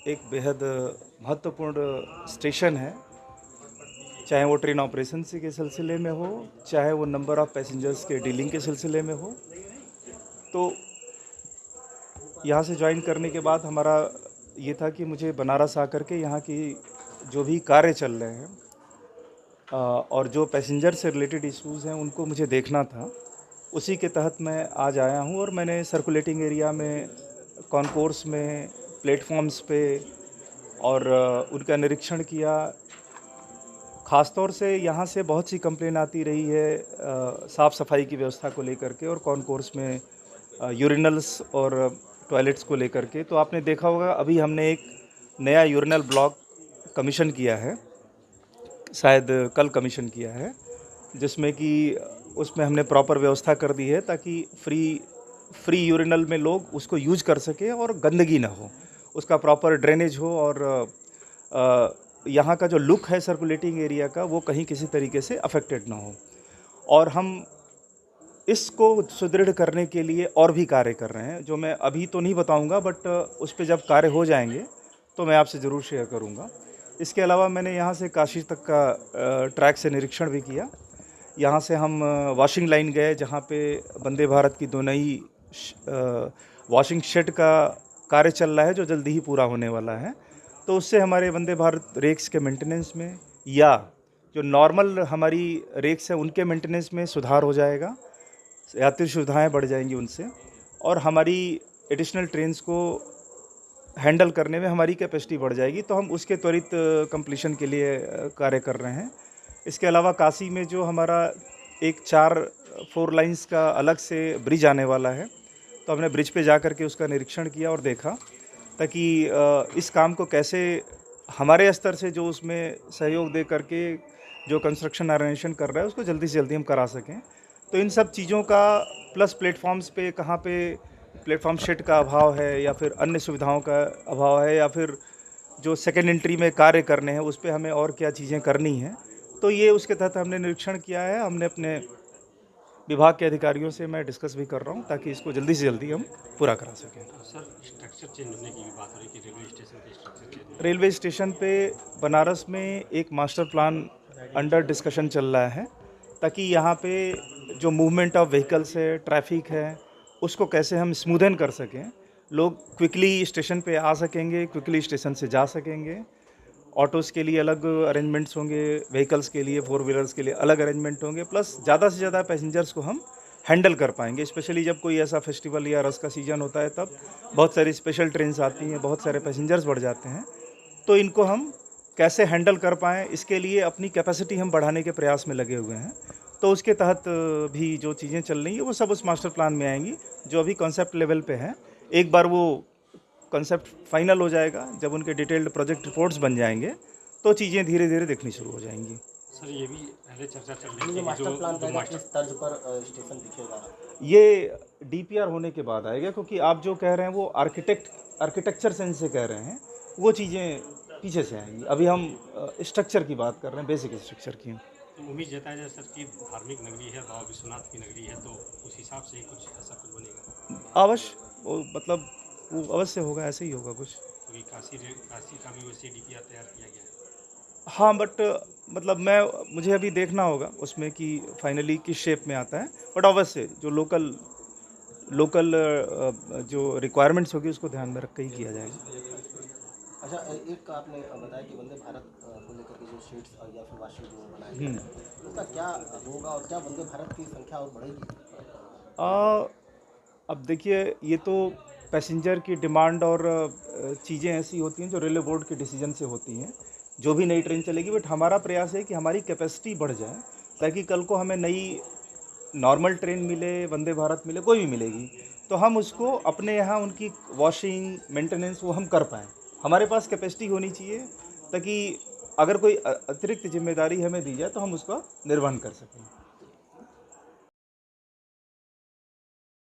एक बेहद महत्वपूर्ण स्टेशन है, चाहे वो ट्रेन ऑपरेशन से के सिलसिले में हो, चाहे वो नंबर ऑफ़ पैसेंजर्स के डीलिंग के सिलसिले में हो। तो यहाँ से जॉइन करने के बाद हमारा ये था कि मुझे बनारस आकर के यहाँ की जो भी कार्य चल रहे हैं और जो पैसेंजर से रिलेटेड इश्यूज़ हैं उनको मुझे देखना था। उसी के तहत मैं आज आया हूँ और मैंने सर्कुलेटिंग एरिया में, कॉन्कोर्स में, प्लेटफॉर्म्स पे और उनका निरीक्षण किया। ख़ास तौर से यहाँ से बहुत सी कंप्लेन आती रही है साफ़ सफाई की व्यवस्था को लेकर के और कॉन्कोर्स में यूरिनल्स और टॉयलेट्स को लेकर के। तो आपने देखा होगा अभी हमने एक नया यूरिनल ब्लॉक कमीशन किया है, शायद कल कमीशन किया है, जिसमें कि उसमें हमने प्रॉपर व्यवस्था कर दी है ताकि फ्री यूरिनल में लोग उसको यूज कर सकें और गंदगी ना हो, उसका प्रॉपर ड्रेनेज हो और यहाँ का जो लुक है सर्कुलेटिंग एरिया का वो कहीं किसी तरीके से अफेक्टेड ना हो। और हम इसको सुदृढ़ करने के लिए और भी कार्य कर रहे हैं, जो मैं अभी तो नहीं बताऊंगा, बट उस पर जब कार्य हो जाएंगे तो मैं आपसे ज़रूर शेयर करूंगा। इसके अलावा मैंने यहाँ से काशी तक का ट्रैक से निरीक्षण भी किया। यहाँ से हम वॉशिंग लाइन गए, जहाँ पे वंदे भारत की 2 नई वॉशिंग शेड का कार्य चल रहा है, जो जल्दी ही पूरा होने वाला है। तो उससे हमारे वंदे भारत रेक्स के मेंटेनेंस में या जो नॉर्मल हमारी रेक्स है उनके मेंटेनेंस में सुधार हो जाएगा, यात्री सुविधाएँ बढ़ जाएंगी उनसे, और हमारी एडिशनल ट्रेन्स को हैंडल करने में हमारी कैपेसिटी बढ़ जाएगी। तो हम उसके त्वरित कंप्लीशन के लिए कार्य कर रहे हैं। इसके अलावा काशी में जो हमारा एक 4 लाइन्स का अलग से ब्रिज आने वाला है, तो हमने ब्रिज पे जा कर के उसका निरीक्षण किया और देखा ताकि इस काम को कैसे हमारे स्तर से जो उसमें सहयोग दे करके जो कंस्ट्रक्शन ऑर्गेनाइजेशन कर रहा है उसको जल्दी से जल्दी हम करा सकें। तो इन सब चीज़ों का प्लस प्लेटफॉर्म्स पे कहाँ पे प्लेटफॉर्म शेड का अभाव है या फिर अन्य सुविधाओं का अभाव है या फिर जो सेकेंड एंट्री में कार्य करने हैं उस पर हमें और क्या चीज़ें करनी हैं, तो ये उसके तहत हमने निरीक्षण किया है। हमने अपने विभाग के अधिकारियों से मैं डिस्कस भी कर रहा हूँ ताकि इसको जल्दी से जल्दी हम पूरा करा सकें। सर, स्ट्रक्चर चेंज होने की भी बात हो रही है कि रेलवे स्टेशन पे स्ट्रक्चर चेंज। रेलवे स्टेशन पे बनारस में एक मास्टर प्लान अंडर डिस्कशन चल रहा है ताकि यहाँ पे जो मूवमेंट ऑफ व्हीकल्स है, ट्रैफिक है, उसको कैसे हम स्मूदन कर सकें। लोग क्विकली स्टेशन पे आ सकेंगे, क्विकली स्टेशन से जा सकेंगे। ऑटोज़ के लिए अलग अरेंजमेंट्स होंगे, व्हीकल्स के लिए, 4 व्हीलर्स के लिए अलग अरेंजमेंट होंगे, प्लस ज़्यादा से ज़्यादा पैसेंजर्स को हम हैंडल कर पाएंगे। स्पेशली जब कोई ऐसा फेस्टिवल या रस का सीज़न होता है तब बहुत सारी स्पेशल ट्रेन्स आती हैं, बहुत सारे पैसेंजर्स बढ़ जाते हैं। तो इनको हम कैसे हैंडल कर पाएँ, इसके लिए अपनी कैपेसिटी हम बढ़ाने के प्रयास में लगे हुए हैं। तो उसके तहत भी जो चीज़ें चल रही हैं वो सब उस मास्टर प्लान में आएंगी, जो अभी कॉन्सेप्ट लेवल पे है। एक बार वो कॉन्सेप्ट फाइनल हो जाएगा, जब उनके डिटेल्ड प्रोजेक्ट रिपोर्ट्स बन जाएंगे तो चीज़ें धीरे धीरे दिखनी शुरू हो जाएंगी। सर, ये भी पहले चर्चा चल रही थी जो कि मास्टर प्लान जो रहेगा मास्टर किस तर्ज पर स्टेशन दिखेगा? ये डीपीआर होने के बाद आएगा, क्योंकि आप जो कह रहे हैं वो आर्किटेक्चर सेंस से कह रहे हैं, वो चीज़ें पीछे से आएंगी। अभी हम स्ट्रक्चर की बात कर रहे हैं, बेसिक स्ट्रक्चर की। तो उम्मीद जताया जाए सर कि धार्मिक नगरी है, बाबा विश्वनाथ की नगरी है, तो उस हिसाब से ही कुछ ऐसा कुछ बनेगा। अवश्य वो मतलब वो अवश्य होगा, ऐसे ही होगा कुछ। क्योंकि काशी का भी वैसे डीपीआर तैयार किया गया है। हाँ, बट मतलब मुझे अभी देखना होगा उसमें कि फाइनली किस शेप में आता है, बट अवश्य जो लोकल जो रिक्वायरमेंट्स होगी उसको ध्यान में रख के ही किया जाएगा। अच्छा, एक आपने बताया कि वंदे भारत को लेकर के जो सीट्स या फिर वाशरूम जो बनाए गए हैं उसका क्या होगा और क्या वंदे भारत की संख्या और बढ़ेगी? अब देखिए, ये तो पैसेंजर की डिमांड और चीज़ें ऐसी होती हैं जो रेलवे बोर्ड के डिसीजन से होती हैं, जो भी नई ट्रेन चलेगी। बट हमारा प्रयास है कि हमारी कैपेसिटी बढ़ जाए ताकि कल को हमें नई नॉर्मल ट्रेन मिले, वंदे भारत मिले, कोई भी मिलेगी, तो हम उसको अपने यहाँ उनकी वॉशिंग मेंटेनेंस वो हम कर पाएँ। हमारे पास कैपेसिटी होनी चाहिए ताकि अगर कोई अतिरिक्त जिम्मेदारी हमें दी जाए तो हम उसका निर्वहन कर सकें।